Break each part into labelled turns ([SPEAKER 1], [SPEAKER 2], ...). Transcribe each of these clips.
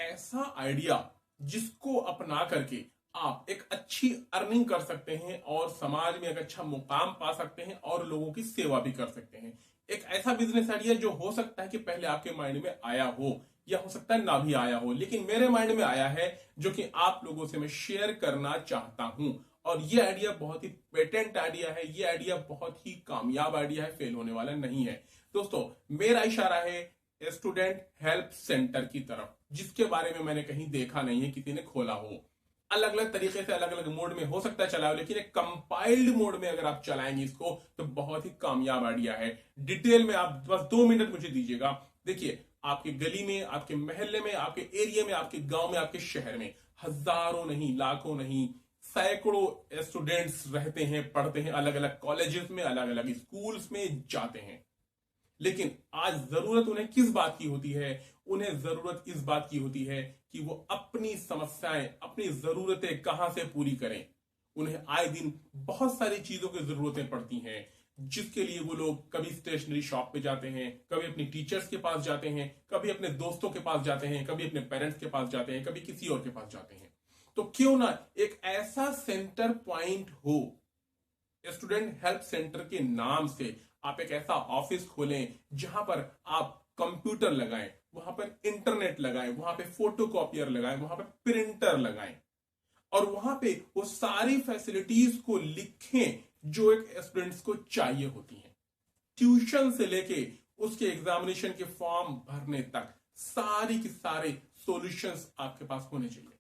[SPEAKER 1] ऐसा आइडिया जिसको अपना करके आप एक अच्छी अर्निंग कर सकते हैं और समाज में एक अच्छा मुकाम पा सकते हैं और लोगों की सेवा भी कर सकते हैं। एक ऐसा बिजनेस आइडिया जो हो सकता है कि पहले आपके माइंड में आया हो या हो सकता है ना भी आया हो, लेकिन मेरे माइंड में आया है, जो कि आप लोगों से मैं शेयर करना चाहता हूं। और ये आइडिया बहुत ही पेटेंट आइडिया है, ये आइडिया बहुत ही कामयाब आइडिया है, फेल होने वाला नहीं है। दोस्तों, मेरा इशारा है स्टूडेंट हेल्प सेंटर की तरफ, जिसके बारे में मैंने कहीं देखा नहीं है किसी ने खोला हो। अलग अलग तरीके से अलग अलग मोड में हो सकता है चलाओ, लेकिन एक कंपाइल्ड मोड में अगर आप चलाएंगे इसको तो बहुत ही कामयाब आइडिया है। डिटेल में आप बस 2 मिनट मुझे दीजिएगा। देखिए, आपकी गली में, आपके मोहल्ले में, आपके एरिया में, आपके गांव में, आपके शहर में हजारों नहीं, लाखों नहीं, सैकड़ों स्टूडेंट्स रहते हैं, पढ़ते हैं, अलग अलग कॉलेजेस में, अलग अलग स्कूल्स में जाते हैं। लेकिन आज जरूरत उन्हें किस बात की होती है? उन्हें जरूरत इस बात की होती है कि वो अपनी समस्याएं, अपनी जरूरतें कहां से पूरी करें। उन्हें आए दिन बहुत सारी चीजों की जरूरतें पड़ती हैं, जिसके लिए वो लोग कभी स्टेशनरी शॉप पे जाते हैं, कभी अपनी टीचर्स के पास जाते हैं, कभी अपने दोस्तों के पास जाते हैं, कभी अपने पेरेंट्स के पास जाते हैं, कभी किसी और के पास जाते हैं। तो क्यों ना एक ऐसा सेंटर पॉइंट हो, स्टूडेंट हेल्प सेंटर के नाम से आप एक ऐसा ऑफिस खोलें जहां पर आप कंप्यूटर लगाएं, वहां पर इंटरनेट लगाएं, वहां पे फोटोकॉपियर लगाएं, वहां पे प्रिंटर लगाएं और वहां पे वो सारी फैसिलिटीज को लिखें जो एक स्टूडेंट्स को चाहिए होती हैं। ट्यूशन से लेके उसके एग्जामिनेशन के फॉर्म भरने तक सारी की सारे सॉल्यूशंस आपके पास होने चाहिए।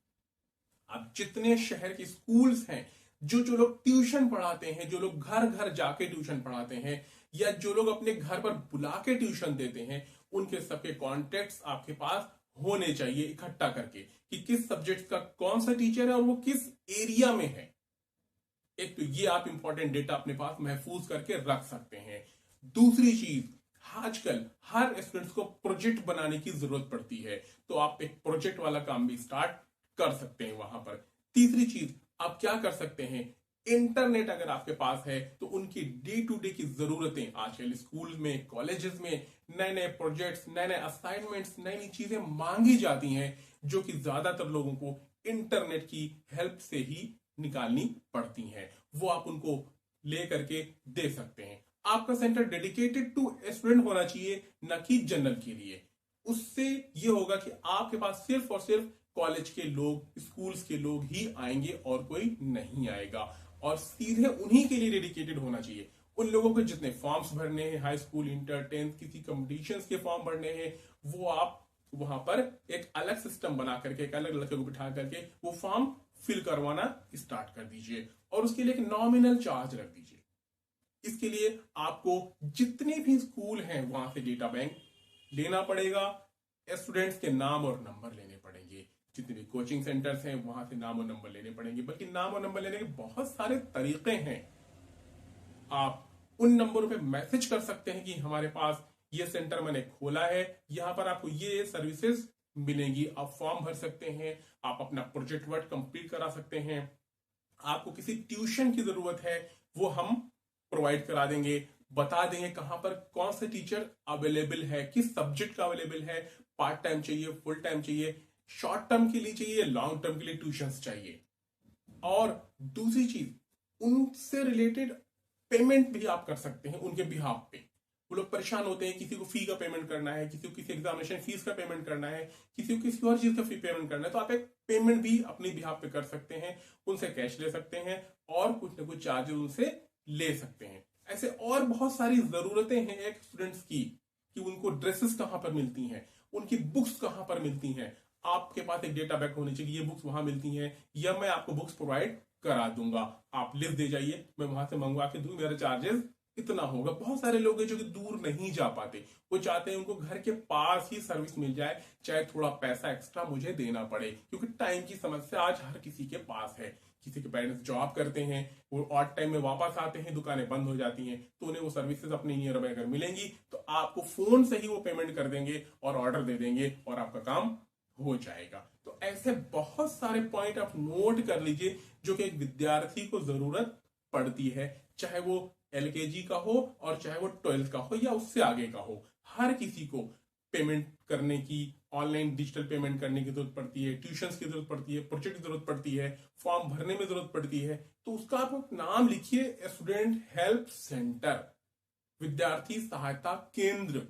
[SPEAKER 1] अब जितने शहर के स्कूल्स हैं, जो जो लोग ट्यूशन पढ़ाते हैं, जो लोग घर घर जाके ट्यूशन पढ़ाते हैं या जो लोग अपने घर पर बुला के ट्यूशन देते हैं, उनके सबके कॉन्टेक्ट्स आपके पास होने चाहिए इकट्ठा करके कि किस सब्जेक्ट का कौन सा टीचर है और वो किस एरिया में है। एक तो ये आप इंपॉर्टेंट डेटा अपने पास महफूज करके रख सकते हैं। दूसरी चीज, आजकल हर स्टूडेंट्स को प्रोजेक्ट बनाने की जरूरत पड़ती है, तो आप एक प्रोजेक्ट वाला काम भी स्टार्ट कर सकते हैं वहां पर। तीसरी चीज, आप क्या कर सकते हैं, इंटरनेट अगर आपके पास है तो उनकी डे टू डे की जरूरतें, आजकल स्कूल में, कॉलेजेस में नए नए प्रोजेक्ट्स, नए नए असाइनमेंट्स, नई नई चीजें मांगी जाती हैं, जो कि ज्यादातर लोगों को इंटरनेट की हेल्प से ही निकालनी पड़ती हैं। वो आप उनको ले करके दे सकते हैं। आपका सेंटर डेडिकेटेड टू स्टूडेंट होना चाहिए, न कि जनरल के लिए। उससे ये होगा कि आपके पास सिर्फ और सिर्फ कॉलेज के लोग, स्कूल्स के लोग ही आएंगे और कोई नहीं आएगा, और सीधे उन्हीं के लिए डेडिकेटेड होना चाहिए। उन लोगों को जितने फॉर्म्स भरने हैं, हाई स्कूल, इंटर, टेंथ, किसी कंपटीशंस के फॉर्म भरने हैं, वो आप वहां पर एक अलग सिस्टम बना करके, एक अलग लड़के को बिठा करके वो फॉर्म फिल करवाना स्टार्ट कर दीजिए और उसके लिए एक नॉमिनल चार्ज रख दीजिए। इसके लिए आपको जितने भी स्कूल हैं वहां से डेटा बैंक लेना पड़ेगा, स्टूडेंट्स के नाम और नंबर लेने पड़ेंगे। जितने भी कोचिंग सेंटर्स हैं वहां से नाम और नंबर लेने पड़ेंगे, बल्कि नाम और नंबर लेने के बहुत सारे तरीके हैं। आप उन नंबरों पे मैसेज कर सकते हैं कि हमारे पास ये सेंटर मैंने खोला है, यहां पर आपको ये सर्विसेज मिलेंगी। आप फॉर्म भर सकते हैं, आप अपना प्रोजेक्ट वर्क कंप्लीट करा सकते हैं। आपको किसी ट्यूशन की जरूरत है, वो हम प्रोवाइड करा देंगे, बता देंगे कहां पर कौन सा टीचर अवेलेबल है, किस सब्जेक्ट का अवेलेबल है, पार्ट टाइम चाहिए, फुल टाइम चाहिए, शॉर्ट टर्म के लिए चाहिए, लॉन्ग टर्म के लिए ट्यूशंस चाहिए। और दूसरी चीज, उनसे रिलेटेड पेमेंट भी आप कर सकते हैं उनके बिहाफ पे। वो लोग परेशान होते हैं, किसी को फी का पेमेंट करना है, किसी को किसी एग्जामिनेशन फीस का पेमेंट करना है, किसी को किसी और चीज का फी पेमेंट करना है, तो आप एक पेमेंट भी अपने बिहाफ पे कर सकते हैं, उनसे कैश ले सकते हैं और कुछ ना कुछ चार्जेस उनसे ले सकते हैं। ऐसे और बहुत सारी जरूरतें हैं एक स्टूडेंट्स की, कि उनको ड्रेसेस कहां पर मिलती हैं, उनकी बुक्स कहां पर मिलती हैं। आपके पास एक डेटा बैक होनी चाहिए, ये बुक्स वहां मिलती हैं या मैं आपको बुक्स प्रोवाइड करा दूंगा, आप लिस्ट दे जाइए, मैं वहां से मंगवा के दूं, मेरा चार्जेस इतना होगा। बहुत सारे लोग हैं जो कि दूर नहीं जा पाते, वो चाहते हैं उनको घर के पास ही सर्विस मिल जाए, चाहे थोड़ा पैसा एक्स्ट्रा मुझे देना पड़े, क्योंकि टाइम की समस्या आज हर किसी के पास है। किसी के पेरेंट्स जॉब करते हैं, वो ऑड टाइम में वापस आते हैं, दुकानें बंद हो जाती हैं, तो उन्हें वो सर्विसेज अपने नियर बाय अगर मिलेंगी तो आपको फोन से ही वो पेमेंट कर देंगे और ऑर्डर दे देंगे और आपका काम हो जाएगा। तो ऐसे बहुत सारे पॉइंट आप नोट कर लीजिए जो कि एक विद्यार्थी को जरूरत पड़ती है, चाहे वो एलकेजी का हो और चाहे वो 12th का हो या उससे आगे का हो। हर किसी को पेमेंट करने की ऑनलाइन डिजिटल पेमेंट करने की जरूरत पड़ती है, ट्यूशंस की जरूरत पड़ती है, प्रोजेक्ट की जरूरत पड़ती है, फॉर्म भरने में जरूरत पड़ती है, तो उसका आप नाम लिखिए, स्टूडेंट हेल्प सेंटर, विद्यार्थी सहायता केंद्र,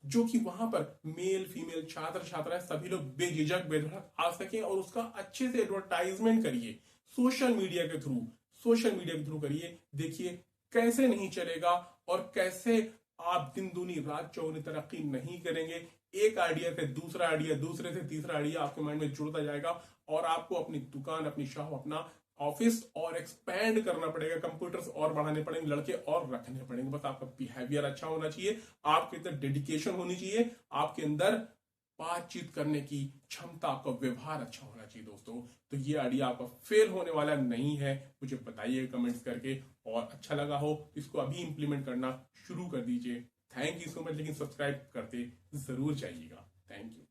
[SPEAKER 1] जो कि वहां पर मेल फीमेल छात्र छात्राएं सभी लोग बेझिझक बेधड़क आ सके, और उसका अच्छे से एडवर्टाइजमेंट करिए सोशल मीडिया के थ्रू, करिए। देखिए कैसे नहीं चलेगा और कैसे आप दिन दूनी रात चौगुनी तरक्की नहीं करेंगे। एक आइडिया से दूसरा आइडिया, दूसरे से तीसरा आइडिया आपके माइंड में जुड़ता जाएगा, और आपको अपनी दुकान, अपनी शॉप, अपना ऑफिस और एक्सपैंड करना पड़ेगा, कंप्यूटर्स और बढ़ाने पड़ेंगे, लड़के और रखने पड़ेंगे। बस आपका बिहेवियर अच्छा होना चाहिए, आपके अंदर डेडिकेशन होनी चाहिए, आपके अंदर बातचीत करने की क्षमता, आपका व्यवहार अच्छा होना चाहिए दोस्तों। तो ये आइडिया आपका फेल होने वाला नहीं है, मुझे बताइए कमेंट्स करके, और अच्छा लगा हो इसको अभी इंप्लीमेंट करना शुरू कर दीजिए। थैंक यू सो मच, लेकिन सब्सक्राइब करते जरूर जाइएगा। Thank you.